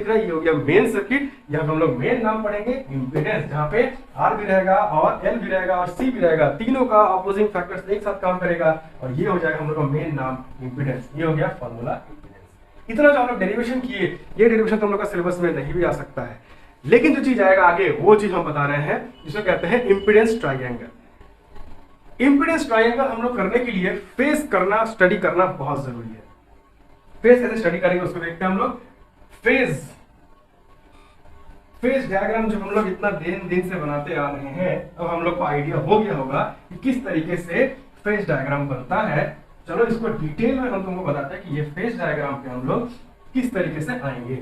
दिख रहा है ये हो गया मेन सर्किट। यहाँ पे हम लोग मेन नाम पढ़ेंगे इम्पीडेंस, जहाँ पे आर भी रहेगा और एल भी रहेगा और सी भी रहेगा, तीनों का अपोजिंग फैक्टर्स एक साथ काम करेगा और ये हो जाएगा हम लोग का मेन नाम इम्पीडेंस। ये हो गया फॉर्मूला इम्पीडेंस। इतना जो हम लोग डेरिवेशन किए, ये डेरिवेशन तो हम लोग का सिलेबस में नहीं भी आ सकता है, लेकिन जो चीज आएगा आगे वो चीज हम बता रहे हैं जिसको कहते हैं इम्पीडेंस ट्राइंगल। इम्पीडेंस ट्राइंगल हम लोग करने के लिए फेस करना, स्टडी करना बहुत जरूरी है। फेस कैसे स्टडी करेंगे उसको देखते हैं हम लोग। फेस डायग्राम जो हम लोग इतना दिन से बनाते आ रहे हैं, अब हम लोग को आइडिया हो गया होगा कि किस तरीके से फेस डायग्राम बनता है। चलो इसको डिटेल में हम तुमको बताते हैं कि ये फेस डायग्राम पे हम लोग किस तरीके से आएंगे।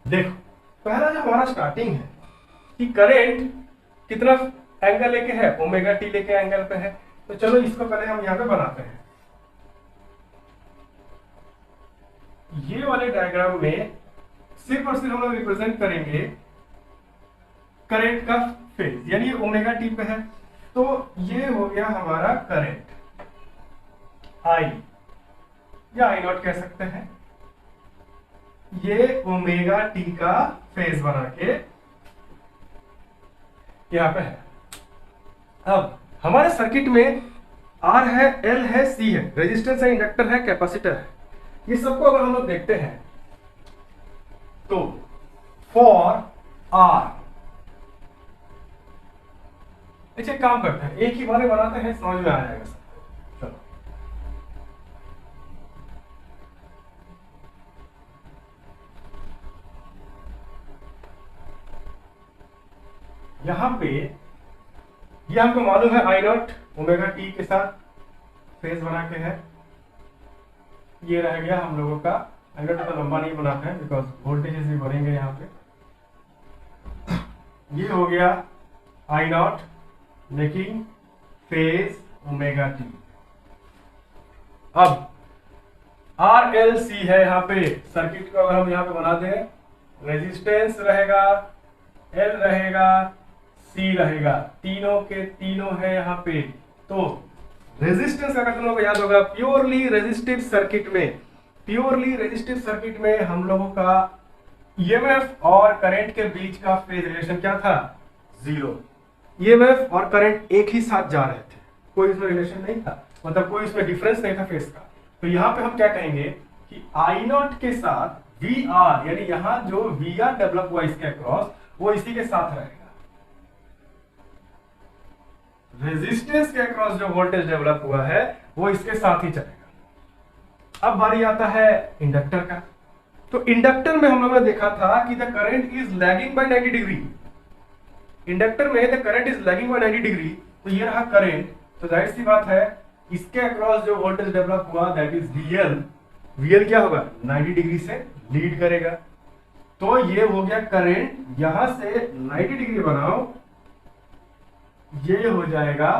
देखो पहला जो हमारा स्टार्टिंग है कि करंट कितना एंगल लेके है, ओमेगा टी लेके एंगल पे है, तो चलो इसको पहले हम यहाँ पे बनाते हैं। ये वाले डायग्राम में सिर्फ और सिर्फ हम लोग रिप्रेजेंट करेंगे करंट का फेज, यानी ओमेगा टी पे है तो ये हो गया हमारा करंट आई या आई नॉट कह सकते हैं। ये ओमेगा टी का फेज बना के यहां पे है। अब हमारे सर्किट में आर है, एल है, सी है, रेजिस्टेंस है, इंडक्टर है, कैपेसिटर है। ये सबको अगर हम लोग देखते हैं तो फॉर आर, अच्छा काम करते हैं, एक ही बारे बनाते हैं, समझ में आ जाएगा सब। चलो यहां पे ये हमको मालूम है आई नॉट ओमेगा टी के साथ फेज बना के है। ये रह गया हम लोगों का, आई नॉट तो लंबा नहीं बनाते हैं बिकॉज वोल्टेजेस भी बढ़ेंगे यहाँ पे। ये हो गया I not making phase omega t. अब आर एल सी है यहाँ पे, सर्किट को अगर हम यहाँ पे बना दें, रेजिस्टेंस रहेगा, एल रहेगा, सी रहेगा, तीनों के तीनों है यहाँ पे। तो रेजिस्टेंस अगर तुम लोगों को याद होगा, प्योरली रेजिस्टिव सर्किट में हम लोगों का ईएमएफ और करंट के बीच का फेज रिलेशन क्या था? जीरो। ईएमएफ और करंट एक ही साथ जा रहे थे, कोई इसमें रिलेशन नहीं था, मतलब कोई इसमें डिफरेंस नहीं था फेज का। तो यहाँ पे हम क्या कहेंगे कि आई नॉट के साथ वी आर, यानी यहाँ जो वी आर डेवलप हुआ इसके अक्रॉस, वो इसी के साथ रहेगा। रेजिस्टेंस के अक्रॉस जो वोल्टेज डेवलप हुआ है वो इसके साथ ही चलेगा। अब बारी आता है इंडक्टर का। तो इंडक्टर में हम लोगों ने देखा था कि the current is lagging by 90 degree. Inductor में the current is lagging by 90 degree, तो ये रहा करंट। तो जाहिर सी बात है इसके अक्रॉस जो वोल्टेज डेवलप हुआ दैट इज वीएल। वीएल क्या होगा? 90 डिग्री से लीड करेगा। तो ये हो गया करंट, यहां से 90 डिग्री बनाओ, ये हो जाएगा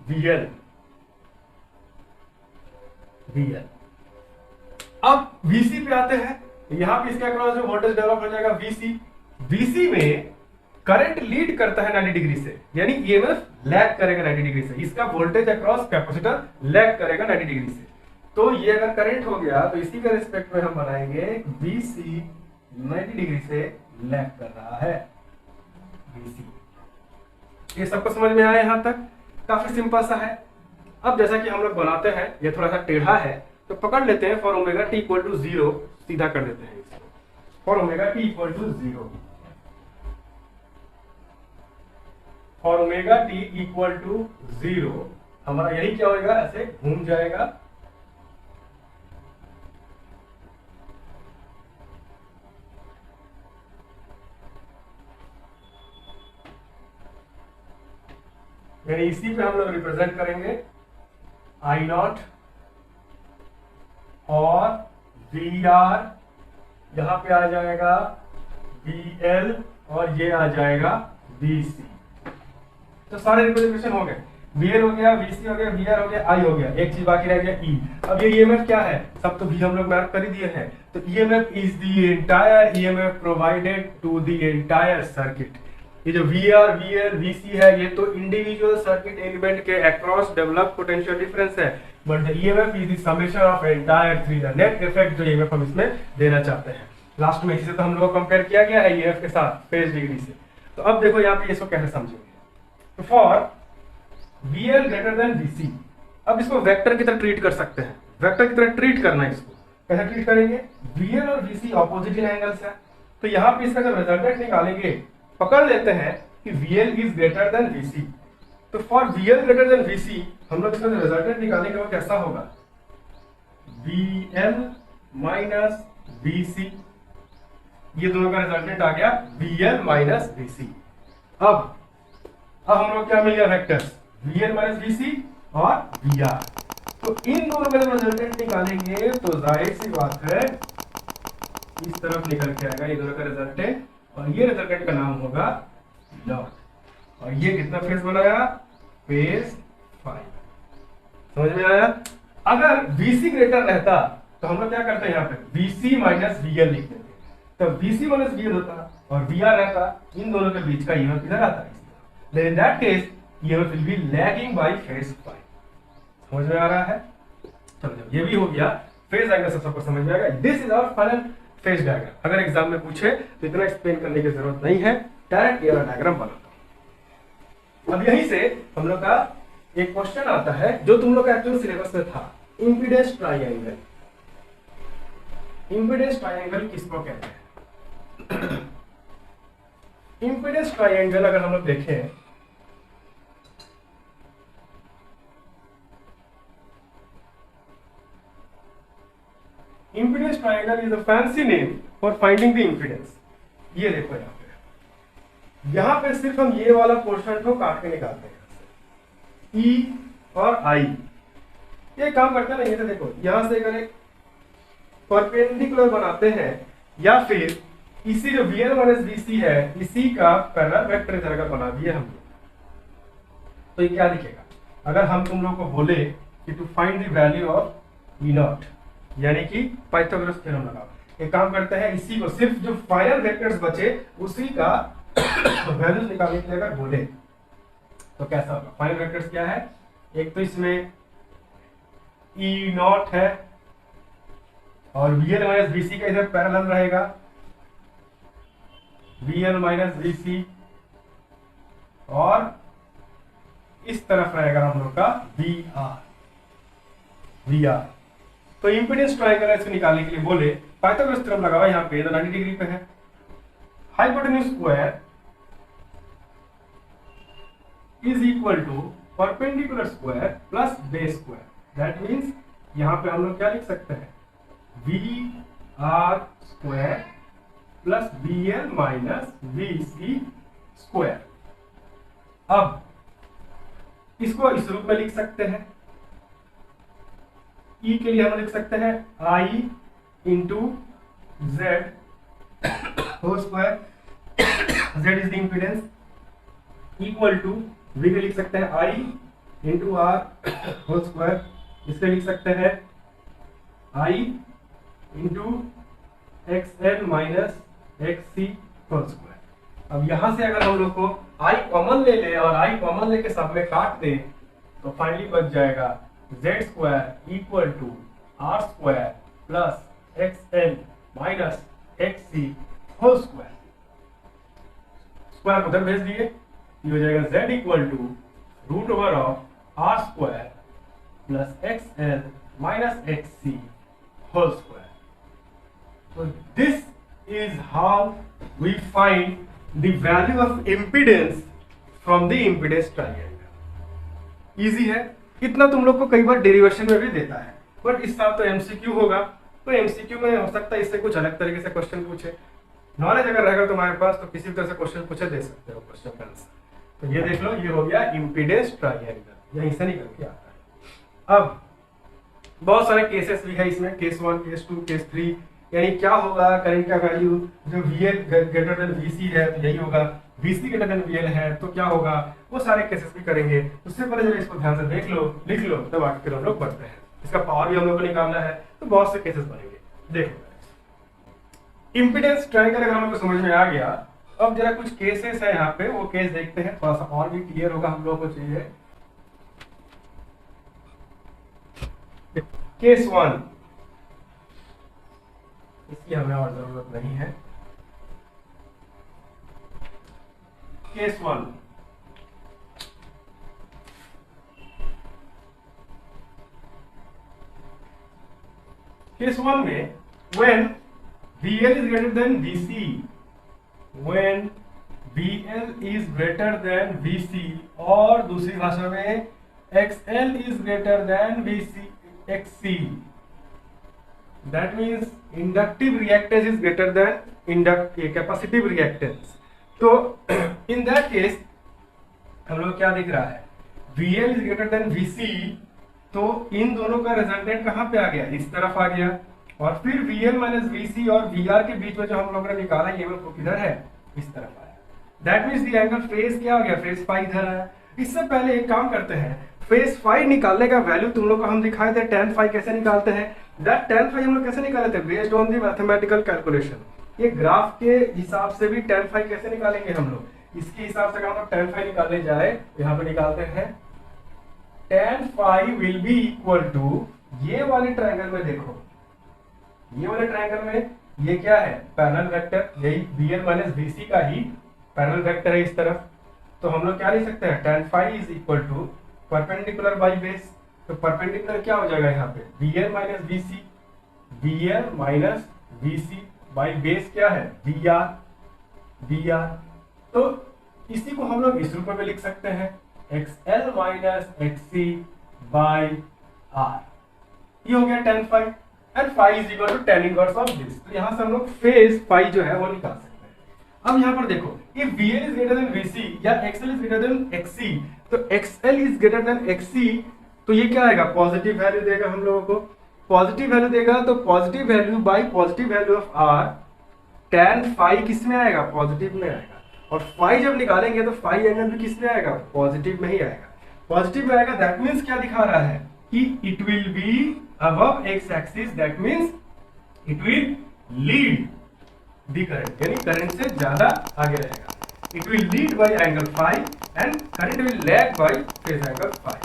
VL। अब VC पे आते हैं, यहां पे इसके अक्रॉस जो वोल्टेज डेवलप हो जाएगा VC में करंट लीड करता है 90 डिग्री से, यानी EMF लैग करेगा 90 डिग्री से। इसका वोल्टेज अक्रॉस कैपेसिटर लैग करेगा 90 डिग्री से। तो ये अगर करंट हो गया तो इसी के रिस्पेक्ट में हम बनाएंगे VC 90 डिग्री से लैग कर रहा है VC। ये सबको समझ में आया? यहां तक काफी सिंपल सा है। अब जैसा कि हम लोग बनाते हैं, ये थोड़ा सा टेढ़ा है तो पकड़ लेते हैं, for omega t equal to 0 सीधा कर देते हैं इसको। For omega t equal to 0, for omega t equal to 0 हमारा यही क्या होगा, ऐसे घूम जाएगा। यानी इसी पे हम लोग रिप्रेजेंट करेंगे आई नॉट और वी आर, यहां पे आ जाएगा VL और ये आ जाएगा VC। तो सारे रिप्रेजेंटेशन हो गए, VL हो गया, VC हो गया, VR हो गया, I हो गया, एक चीज बाकी रह गया E। अब ये EMF क्या है? सब तो भी हम लोग मैप कर ही दिए हैं। तो EMF is the entire EMF provided to the entire circuit. ये जो VR, VL, VC है, ये तो इंडिविजुअल सर्किट एलिमेंट के अक्रॉस डेवलप पोटेंशियल डिफरेंस है। But the EMF is the summation of entire three, the net effect जो EMF हम इसमें देना चाहते हैं। लास्ट में इसी से तो हम लोग को कंपेयर किया गया है ईएमएफ के साथ फेज डिग्री से। तो अब देखो यहाँ पे इसको कैसे समझेंगे। तो for VL greater than VC, अब इसको वेक्टर की तरह ट्रीट कर सकते हैं, वेक्टर की तरह ट्रीट करना है इसको। कैसे ट्रीट करेंगे? VL और VC ऑपोजिट इन एंगल्स है, तो यहाँ पे इसका जब रिजल्टेंट निकालेंगे पकड़ लेते हैं कि VL is greater than VC। तो for VL greater than VC हम लोग इसका जो रिजल्टेंट निकालेंगे वो कैसा होगा? VL माइनस VC, ये दोनों का रिजल्टेंट आ गया VL माइनस VC। अब हम लोग क्या मिल गया? वेक्टर्स VL माइनस VC और VR। तो इन दोनों का जब रिजल्टेंट निकालेंगे तो जाहिर सी बात है इस तरफ निकल के आएगा ये दोनों का रिजल्टेंट, और ये रिजल्टेंट का नाम होगा नॉट। और ये कितना फेज बनाया? फेज 5। समझ में आया? अगर VC ग्रेटर रहता तो हम लोग क्या करते हैं यहाँ पे? VC माइनस VL लिख देते, तो VC माइनस VL होता और VR रहता, इन दोनों के बीच का ईएमएफ किधर आता है? Then in that case EMF will be lagging by phase 5। समझ में आ रहा है? चलो ये भी हो गया फेज एंगल, सबको समझ में आ गया। This is our final phase diagram. अगर एग्जाम में पूछे तो इतना एक्सप्लेन करने की जरूरत नहीं है, डायरेक्ट ये डायग्राम बनाता हूं। अब यहीं से हम लोग का एक क्वेश्चन आता है जो तुम लोग का एक्चुअल सिलेबस में था, इंपीडेंस ट्रायंगल। इंपीडेंस ट्रायंगल किसको कहते हैं? इंपीडेंस ट्रायंगल अगर हम लोग देखें, impedance triangle is a fancy name for finding the impedance। ये देखो यहाँ पे सिर्फ हम ये वाला पोर्शन को काट के निकालते हैं, E और I। ये काम करते हैं ना, ये तो देखो यहां से अगर एक परपेंडिकुलर बनाते हैं या फिर इसी जो VL माइनस VC है इसी का पैरेलल वेक्टर इस तरह का बना दिए हम लोग, तो ये क्या दिखेगा? अगर हम तुम लोग को बोले कि to find the value of E naught, यानी कि पाइथागोरस थ्योरम लगाओ, एक काम करते हैं इसी को सिर्फ जो फाइनल वेक्टर्स बचे उसी का वैल्यूज निकालने के लिए अगर बोले तो कैसा होगा? फाइनल वेक्टर्स क्या है? एक तो इसमें E नॉट है और VL माइनस VC का इधर पैरेलल रहेगा, VL माइनस VC, और इस तरफ रहेगा हम लोग का VR। तो इंपीडेंस ट्रायंगल ऐसे निकालने के लिए बोले पाइथागोरस थ्योरम लगाओ, यहाँ पे 90 डिग्री पे है। Hypotenuse square is equal to perpendicular square plus base square. That means यहाँ पे हम लोग क्या लिख सकते हैं? VR square plus VL minus VC square. अब इसको इस रूप में लिख सकते हैं, E के लिए हम लिख सकते हैं I into Z whole square, Z is the impedance, equal to V के लिख सकते हैं I into R whole square, इसके लिख सकते हैं I into XL minus XC whole square. अब यहां से अगर हम लोग को I कॉमन ले ले और I कॉमन लेके सब में काट दे तो फाइनली बच जाएगा Z square equal to R square plus XL minus XC whole square. Square उधर भेज दिए, ये हो जाएगा Z equal to root over of R square plus XL minus XC whole square. So this is how we find the value of impedance from the impedance triangle। Easy है, इतना तुम लोग को कई बार डेरिवेशन में भी देता है, बट इस साल तो एमसीक्यू होगा, तो एमसीक्यू में हो सकता है इससे कुछ अलग तरीके से क्वेश्चन पूछे। नॉलेज अगर रहेगा तुम्हारे पास तो किसी भी तरह से क्वेश्चन पूछे दे सकते हो क्वेश्चन का आंसर। तो ये देख लो, ये हो गया इम्पीडेंस ट्रायंगल, यहीं से निकल के आता है। अब बहुत सारे केसेस भी है इसमें, केस 1, केस 2, केस 3, यानी क्या होगा? करंट का वैल्यू जो VL ग्रेटर देन VC है तो यही होगा, VC ग्रेटर देन VL है तो क्या होगा? वो सारे केसेस भी करेंगे। उससे पहले जब इसको ध्यान से देख लो, लिख लो, तब आगे फिर हम लोग बढ़ते हैं। इसका पावर भी हम लोग को निकालना है, तो बहुत से केसेस बनेंगे। देखो इंपीडेंस ट्रायंगल अगर हम लोग को समझ में आ गया, अब जरा कुछ केसेस है यहाँ पे, वो केस देखते हैं, थोड़ा सा और भी क्लियर होगा हम लोगों को चाहिए। केस 1, इसकी हमें और जरूरत नहीं है। केस 1, केस 1 में when VL is greater than VC, when VL is greater than VC, और दूसरी भाषा में XL is greater than VC XC, that means inductive reactance is greater than capacitive reactance। तो in that case हम लोग क्या दिख रहा है, VL is greater than VC, तो इन दोनों का रिजल्टेंट कहाँ पे आ गया, इस तरफ आ गया, और फिर VL माइनस VC और VR के बीच में जो हम लोगों ने निकाला ये वो किधर है, इस तरफ आया। That means the angle phase क्या हो गया, फेज फाई इधर आया। इससे पहले एक काम करते हैं, फेज फाई निकालने का वैल्यू तुम लोग को हम दिखाए थे, tan फाई कैसे निकालते हैं, दैट tan फाई हम लोग कैसे निकाले थे, based on the mathematical calculation. ये ग्राफ के हिसाब से भी tan फाई कैसे निकालेंगे हम लोग, इसके हिसाब से अगर हम लोग tan फाई निकालने जाए यहाँ पे निकालते हैं, tan phi will be equal to, ये वाले ट्रायंगल में देखो, ये वाले ट्रायंगल में ये क्या है, पैरेलल वेक्टर, यही VL माइनस VC का ही पैरेलल वेक्टर है इस तरफ। तो हम लोग क्या लिख सकते हैं, tan phi is equal to perpendicular by base, तो परपेंडिकुलर क्या हो जाएगा यहाँ पे, VL minus VC, VL minus VC by base क्या है, VR। तो इसी को हम लोग इस रूप में लिख सकते हैं, XL minus XC by R, ये हो गया tan phi, and phi is equal to tan inverse of this. तो यहाँ से हम लोग फेज फाई जो है वो निकाल सकते हैं। अब यहाँ पर देखो, if VL is greater than VC या XL is greater than XC, तो XL is greater than XC, तो ये क्या आएगा, पॉजिटिव वैल्यू देगा हम लोगों को, पॉजिटिव वैल्यू देगा, तो positive value by positive value of R, tan phi किस में आएगा, पॉजिटिव में आएगा, और फाई जब निकालेंगे तो फाई एंगल भी किस में आएगा, पॉजिटिव में ही आएगा, पॉजिटिव में आएगा। दैट मीन्स क्या दिखा रहा है कि it will be above x axis, that means it will lead the current, यानी करंट से ज्यादा आगे रहेगा, it will lead by angle phi and current will lag by phase angle phi।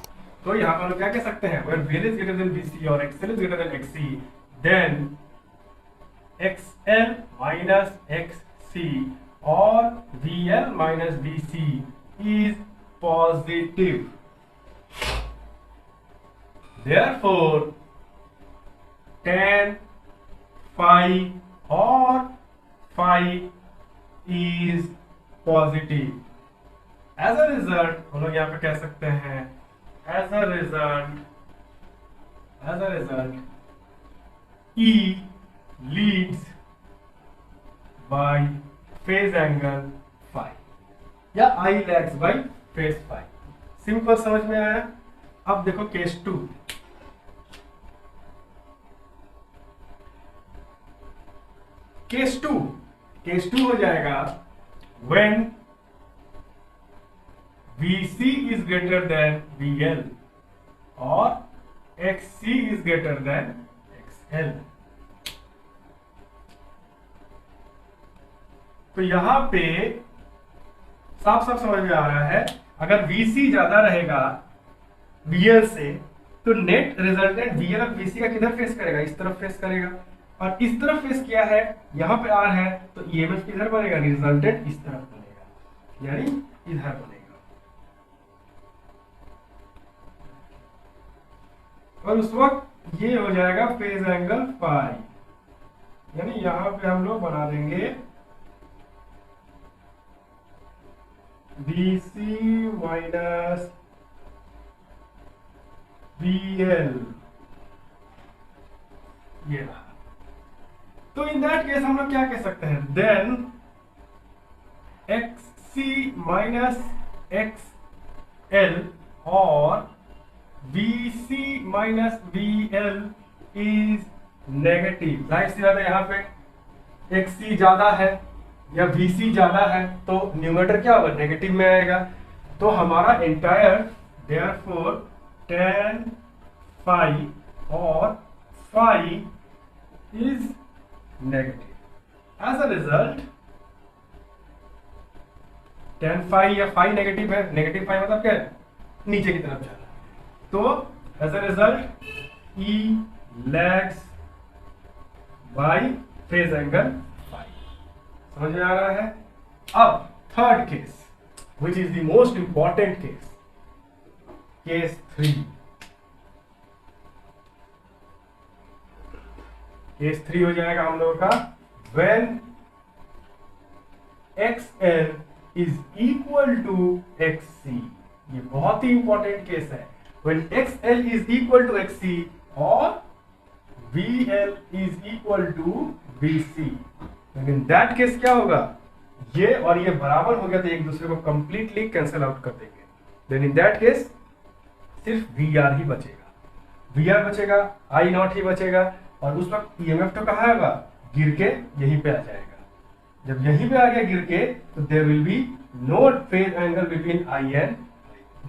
तो यहाँ पर हम लोग क्या कह सकते हैं, when VL is greater than VC और XL is greater than XC, then XL minus XC और VL minus VC is positive, therefore tan phi और phi is positive। as a result हम लोग यहाँ पे कह सकते हैं, as a result E leads by phase angle phi या I lags by phase phi। Simple समझ में आया। अब देखो केस 2, केस टू हो जाएगा when VC is greater than VL और XC is greater than XL। तो यहां पे साफ साफ समझ में आ रहा है, अगर VC ज्यादा रहेगा VL से, तो नेट रिजल्टेंट VL और VC का किधर फेस करेगा, इस तरफ फेस करेगा, और इस तरफ फेस किया है, यहाँ पे R है, तो EMF किधर बनेगा, रिजल्टेंट इस तरफ बनेगा, यानी इधर बनेगा। और उस वक्त ये हो जाएगा फेज एंगल फाई, यानी यहाँ पे हम लोग बना देंगे VC माइनस VL, ये रहा। तो इन दैट केस हम लोग क्या कह सकते हैं, देन XC माइनस XL और VC minus VL is negative. जाहिर सी बात है, यहाँ पे XC ज्यादा है या VC ज्यादा है, तो न्यूमरेटर क्या होगा, नेगेटिव में आएगा। तो हमारा एंटायर देयरफॉर tan फाई और phi is negative. As a result tan phi या फाई नेगेटिव है, नेगेटिव फाई मतलब क्या है, नीचे की तरफ जाना। तो as a result E lags by phase angle phi. समझ में आ रहा है? अब third case which is the most important case, case 3। Case 3 हो जाएगा हम लोगों का when XL is equal to XC। ये बहुत ही इंपॉर्टेंट केस है। when XL is equal to XC और VL is equal to VC। लेकिन दैट केस क्या होगा, ये और ये बराबर हो गया तो एक दूसरे को कंप्लीटली कैंसिल आउट कर देंगे। देन इन दैट केस सिर्फ VR ही बचेगा, VR बचेगा, I नॉट ही बचेगा, और उस वक्त EMF तो कहाँ होगा, गिर के यहीं पे आ जाएगा। जब यहीं पे आ गया गिर के तो there will be no phase angle between I and V।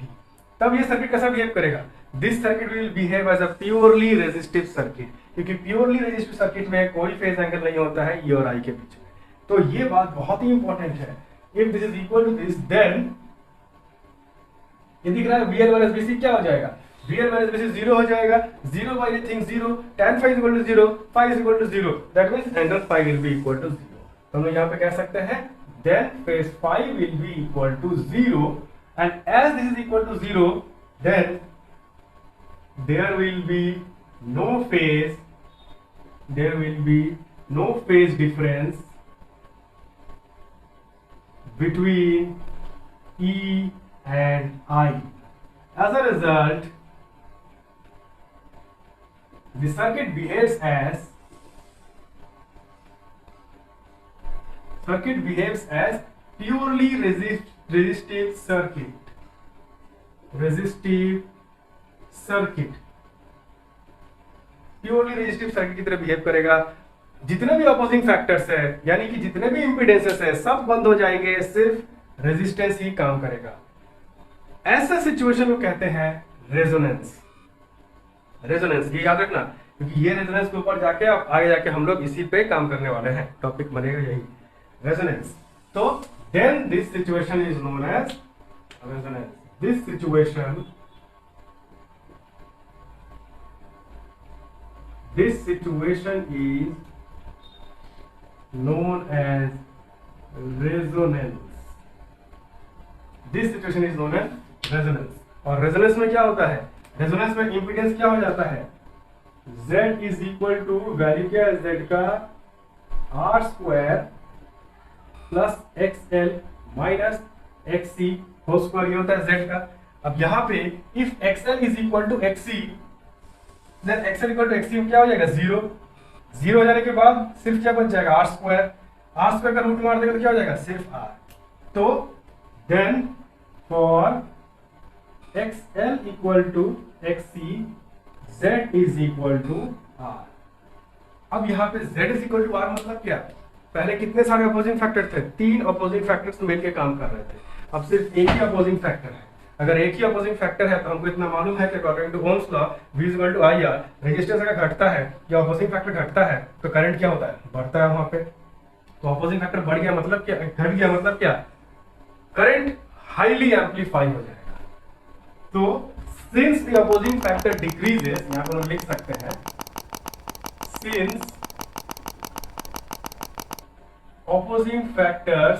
तब ये सर्किट कैसा बिहेव करेगा, this circuit will behave as a purely resistive circuit, क्योंकि प्योरली रेजिस्टिव सर्किट में कोई फेज एंगल नहीं होता है E और I के बीच में। तो ये बात बहुत ही इंपॉर्टेंट है। If this is equal to this then ये दिख रहा है VL माइनस VC क्या हो जाएगा, VL माइनस VC 0 हो जाएगा, 0 by anything 0, tan phi is equal to 0, phi is equal to 0, that means angle phi will be equal to 0। तो हम लोग यहाँ पे कह सकते हैं then phase phi will be equal to 0, and as this is equal to 0 then there will be no phase difference between E and I। As a result, the circuit behaves as purely resistive circuit। Purely resistive circuit की तरह behave करेगा। जितने भी opposing factors है, यानी कि जितने भी इंपीडेंसेस है, सब बंद हो जाएंगे, सिर्फ रेजिस्टेंस ही काम करेगा। ऐसा सिचुएशन को कहते हैं रेजोनेंस। ये याद रखना, क्योंकि ये रेजोनेंस के ऊपर जाके अब आगे जाके हम लोग इसी पे काम करने वाले हैं, टॉपिक बनेगा यही रेजोनेंस। तो then this situation is known as resonance. This situation is known as resonance। और रेजोनेंस में क्या होता है, रेजोनेंस में इंपीडेंस क्या हो जाता है, Z is equal to value क्या है Z का R square plus XL minus XC whole square, ये होता है Z का। अब यहाँ पे if XL is equal to XC then XL equal to XC क्या हो जाएगा, 0 हो जाने के बाद सिर्फ क्या बच जाएगा, R स्क्वायर का रूट मार देगा तो क्या हो जाएगा, सिर्फ R। तो then for XL equal to XC Z is equal to R। अब यहाँ पे Z is equal to R मतलब क्या, पहले कितने सारे अपोजिंग फैक्टर थे, 3 अपोजिंग फैक्टर्स मिलकर काम कर रहे थे, अब सिर्फ एक ही अपोजिंग फैक्टर है। अगर एक ही अपोजिंग फैक्टर है तो हमको इतना मालूम है कि according to Ohm's law V is equal to IR, resistance अगर घटता है या अपोजिंग फैक्टर घटता है तो करंट क्या होता है, बढ़ता है वहां पे। तो अपोजिंग फैक्टर बढ़ गया मतलब क्या, घट गया मतलब क्या, करंट हाईली एम्पलीफाई हो जाएगा। तो since the opposing factor decreases, यहां पर हम लिख सकते हैं since opposing factors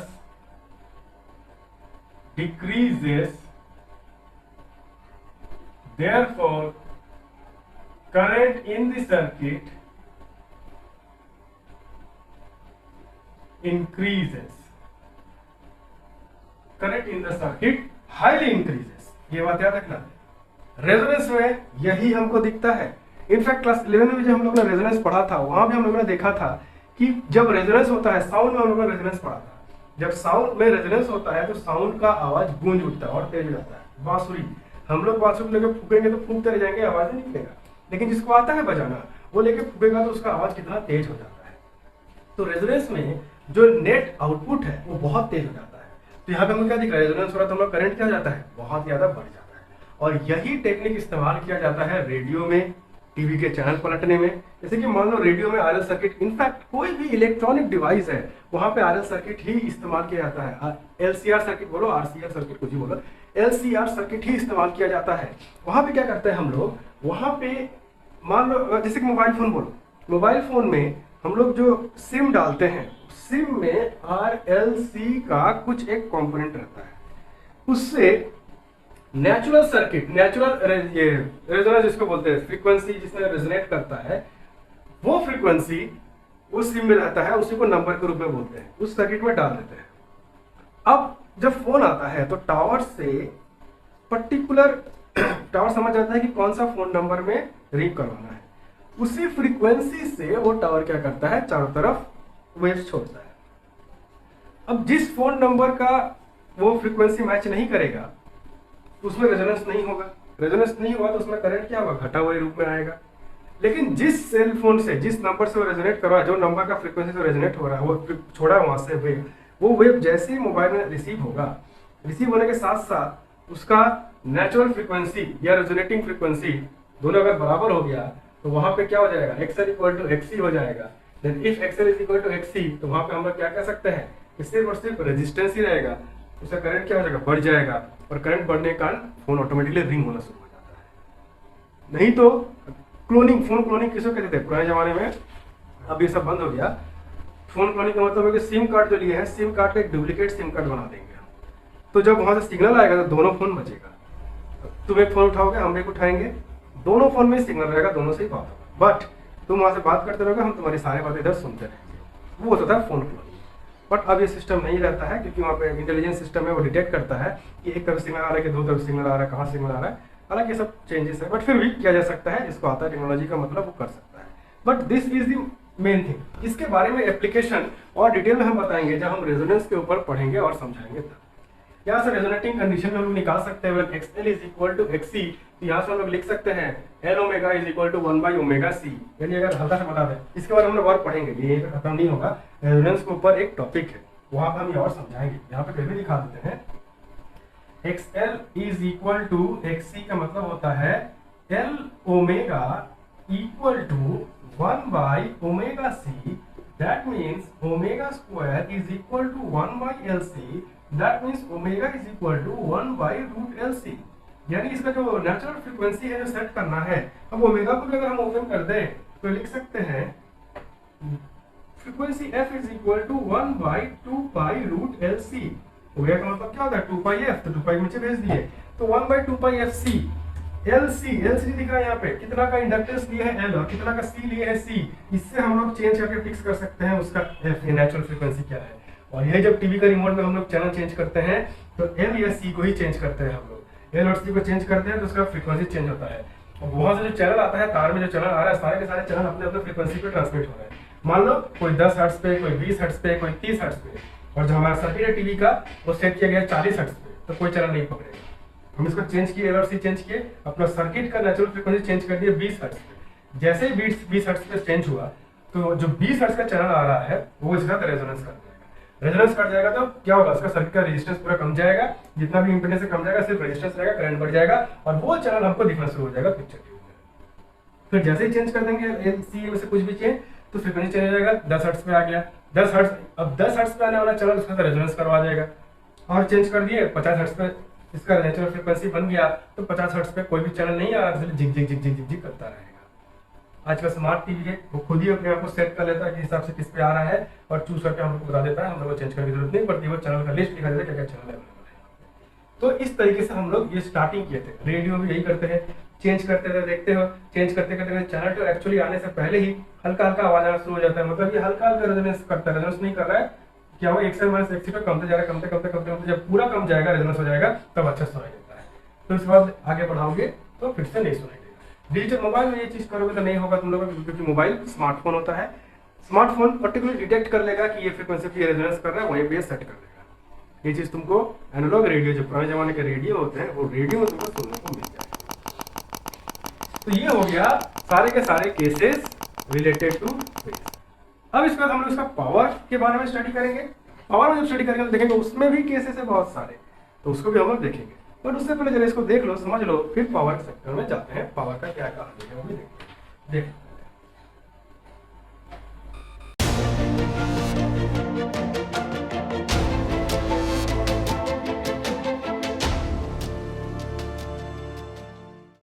decreases, therefore current in the circuit increases। current in the circuit highly increases। ये बात याद रखना। रेजोनेंस में यही हमको दिखता है। इनफैक्ट क्लास 11 में जो हम लोग ने रेजोनेंस पढ़ा था वहां भी हम लोगों ने देखा था कि जब रेजोनेंस होता है, साउंड में हम लोगों ने रेजोनेंस पढ़ा था, जब साउंड में रेजोनेंस होता है तो साउंड का आवाज गूंज उठता है और तेज हो जाता है। बांसुरी, हम लोग बांसुरी लेके फूकेंगे तो फूकते रह जाएंगे, आवाज नहीं निकलेगा, लेकिन जिसको आता है बजाना वो लेके फूकेगा तो उसका आवाज कितना तेज हो जाता है। तो रेजोनेंस में जो नेट आउटपुट है वो बहुत तेज हो जाता है। तो यहाँ पे हमें क्या दिख रहा है, रेजोनेंस हो रहा है तो हम लोग करंट क्या हो जाता है, बहुत ज्यादा बढ़ जाता है। और यही टेक्निक इस्तेमाल किया जाता है रेडियो में, टीवी के चैनल पलटने में। जैसे कि मान लो रेडियो में आरएल सर्किट, इनफैक्ट कोई भी इलेक्ट्रॉनिक डिवाइस है वहां पे आरएल सर्किट ही इस्तेमाल किया जाता है। एलसीआर सर्किट बोलो, आरसीआर सर्किट कुछ ही बोलो, एलसीआर सर्किट ही इस्तेमाल किया जाता है। वहां पे क्या करते हैं हम लोग, वहां पे मान लो जैसे कि मोबाइल फोन बोलो, मोबाइल फोन में हम लोग जो सिम डालते हैं, सिम में RLC का कुछ एक कंपोनेंट रहता है, उससे नेचुरल सर्किट, नेचुरल ये रेजोनेंस जिसको बोलते हैं, फ्रीक्वेंसी जिसमें रेजोनेट करता है, वो फ्रीक्वेंसी उस सिम में रहता है, उसी को नंबर के रूप में बोलते हैं, उस सर्किट में डाल देते हैं। अब जब फोन आता है तो टावर से पर्टिकुलर टावर समझ जाता है कि कौन सा फोन नंबर में रिंग करवाना है, उसी फ्रीक्वेंसी से वो टावर क्या करता है, चारों तरफ वेव्स छोड़ता है। अब जिस फोन नंबर का वो फ्रीक्वेंसी मैच नहीं करेगा उसमें रेजोनेंस नहीं होगा, रेजोनेंस नहीं हुआ तो उसमें करंट क्या होगा, घटा हुए रूप में आएगा। लेकिन जिस सेल फोन से, जिस नंबर से वो रेजोनेट कर रहा है, जो नंबर का फ्रीक्वेंसी से रेजोनेट हो रहा है, वो छोड़ा है वहां से वेव, वो वेव जैसे ही मोबाइल में रिसीव होगा, रिसीव होने के साथ साथ उसका नेचुरल फ्रीक्वेंसी या रेजोनेटिंग फ्रीक्वेंसी दोनों अगर बराबर हो गया तो वहां पे क्या हो जाएगा, XL इक्वल टू XC हो जाएगा। Then if XL is equal to XC तो वहां पे हम लोग क्या कह सकते हैं, सिर्फ और सिर्फ रेजिस्टेंस ही रहेगा, उसका करंट क्या हो जाएगा, बढ़ जाएगा, और करंट बढ़ने के कारण फोन ऑटोमेटिकली रिंग होना शुरू हो जाता है। नहीं तो क्लोनिंग, फोन क्लोनिंग किसको कहते थे पुराने जमाने में, अब ये सब बंद हो गया। फोन क्लोनिंग का मतलब है कि सिम कार्ड जो लिए हैं, सिम कार्ड का एक डुप्लीकेट सिम कार्ड बना देंगे, तो जब वहां से सिग्नल आएगा तो दोनों फोन बचेगा, तुम एक फोन उठाओगे, हम एक उठाएंगे, दोनों फोन में सिग्नल रहेगा, दोनों से ही बात होगा, बट तुम वहां से बात करते रहोगे, हम तुम्हारी सारी बातें इधर सुनते रहेंगे। वो होता था फोन क्लोनिंग। बट अब ये सिस्टम नहीं रहता है, क्योंकि वहाँ पे इंटेलिजेंस सिस्टम है, वो डिटेक्ट करता है कि एक तरफ सिग्नल आ रहा है कि दो तरफ सिग्नल आ रहा है, कहाँ सिग्नल आ रहा है। हालांकि ये सब चेंजेस है, बट फिर भी किया जा सकता है, जिसको आता है टेक्नोलॉजी का मतलब वो कर सकता है। But this is the main thing. इसके बारे में एप्लीकेशन और डिटेल में हम बताएंगे जब हम रेजोनेंस के ऊपर पढ़ेंगे और समझाएंगे तब। यहाँ से रेजोनेटिंग कंडीशन में हम निकाल सकते हैं XL is equal to XC, तो यहाँ से हम लोग लिख सकते हैं L omega is equal to 1 by omega C। यानी अगर हल्का से बता दें, इसके बारे में हम लोग और पढ़ेंगे, ये यहीं पे खत्म नहीं होगा, रेजोनेंस के ऊपर एक टॉपिक है, वहां पर हम ये और समझाएंगे। यहाँ पे फिर भी दिखा देते हैं, XL is equal to XC का मतलब होता है L omega equal to 1 by omega C, that means omega square is equal to 1 by LC, that means omega is equal to 1 by root LC। यानी इसका जो नेचुरल फ्रीक्वेंसी है जो set करना है, अब ओमेगा को भी अगर हम ओपन कर दें तो लिख सकते हैं frequency f is equal to 1 by 2 pi root LC। Omega का मतलब क्या होता है, 2 पाई f, तो 2 पाई नीचे भेज दिए, तो 1 बाई 2 पाई FC। LC दिख रहा है यहाँ पे, कितना का इंडक्टेंस लिए है L और कितना का C लिए है C, इससे हम लोग चेंज करके फिक्स कर सकते हैं उसका f नेचुरल फ्रीक्वेंसी क्या है। और ये जब टीवी का रिमोट में हम लोग चैनल चेंज करते हैं तो L या C को ही चेंज करते हैं, हम लोग L और C को चेंज करते हैं तो उसका फ्रीक्वेंसी चेंज होता है। और वहां से जो चैनल आता है, तार में जो चैनल आ रहा है, सारे के सारे चैनल अपने अपने फ्रीक्वेंसी पे ट्रांसमिट हो रहे हैं। मान लो कोई 10 हर्ट्ज पे, कोई 20 हर्ट्ज पे, कोई 30 हर्ट्ज पे, और जो हमारा सर्किट है टीवी का वो सेट किया गया 40 हर्ट्ज पे, तो कोई चैनल नहीं पकड़ेगा। हम इसको चेंज किए, L और C चेंज किए, अपना सर्किट का नेचुरल फ्रीक्वेंसी चेंज कर दिया 20 हर्ट्ज पे। जैसे ही 20 हर्ट्ज पे चेंज हुआ तो जो 20 हर्ट्ज का चैनल आ रहा है वो इसका रेजोनेंस कर जाएगा। रेजोनेंस कर जाएगा तो क्या होगा, उसका सर्किट का रेजिस्टेंस पूरा कम जाएगा, जितना भी इंपेडेंस कम जाएगा, सिर्फ रेजिस्टेंस रहेगा, करंट बढ़ जाएगा और वो चैनल हमको दिखना शुरू हो जाएगा पिक्चर ट्यूब में। फिर जैसे ही चेंज कर देंगे LC में से कुछ भी चेंज, तो फ्रीक्वेंसी चेंज हो जाएगा, 10 हर्ट्ज पे आ गया, 10 हर्ट्ज, अब 10 हर्ट्ज पे आने वाला चैनल उसका रेजोनेंस करवा देगा। और चेंज कर दिए 50 हर्ट्ज पे, इसका नेचुरल फ्रीक्वेंसी बन गया, तो 50 हर्ट्ज पे कोई भी चैनल नहीं आ रहा, जिग जिग जिग जिग जिग जिग करता रहेगा। आज का स्मार्ट टीवी है, वो खुद ही अपने आप को सेट कर लेता है कि हिसाब से किस पे आ रहा है और चूज करके हम लोग को बता देता है, हम लोग को चेंज करने की जरूरत नहीं पड़ती, वो चैनल का लिस्ट दिखा देता है क्या क्या चैनल अवेलेबल है। तो इस तरीके से हम लोग ये स्टार्टिंग किए थे। रेडियो भी यही करते हैं, चेंज करते थे, देखते हो चेंज करते करते चैनल तो एक्चुअली आने से पहले ही हल्का हल्का आवाज आना शुरू हो जाता है, मतलब ये हल्का हल्का रेजोनेंस करता है, रेजोनेंस नहीं कर रहा है, क्या वो XL माइनस XC पे कमते जा रहा है, कमते कमते कमते कमते जब पूरा कम जाएगा, रेजोनेंस हो जाएगा, तब अच्छा सुनाई देता है। तो इसके बाद आगे बढ़ाओगे तो फिर से नहीं सुनाई देगा। डिजिटल मोबाइल में ये चीज करोगे तो नहीं होगा तुम लोगों को, क्योंकि मोबाइल स्मार्टफोन होता है, स्मार्टफोन पर्टिकुलर डिटेक्ट कर लेगा कि ये फ्रीक्वेंसी पे रेजोनेंस कर रहा है, वहीं पे सेट कर देगा। ये चीज तुमको एनालॉग रेडियो, जो पुराने जमाने के रेडियो होते हैं, वो रेडियो में तुमको सुनने को मिल जाएगा। तो ये हो गया सारे के सारे केसेस रिलेटेड टू फेस। अब इसके बाद हम लोग इसका पावर के बारे में स्टडी करेंगे। पावर में जब स्टडी करेंगे तो देखेंगे उसमें भी केसेस है बहुत सारे, तो उसको भी हम लोग देखेंगे। बट उससे पहले जरा इसको देख लो, समझ लो, फिर पावर के सेक्टर में जाते हैं। पावर का क्या कहानी है वो भी देखते हैं।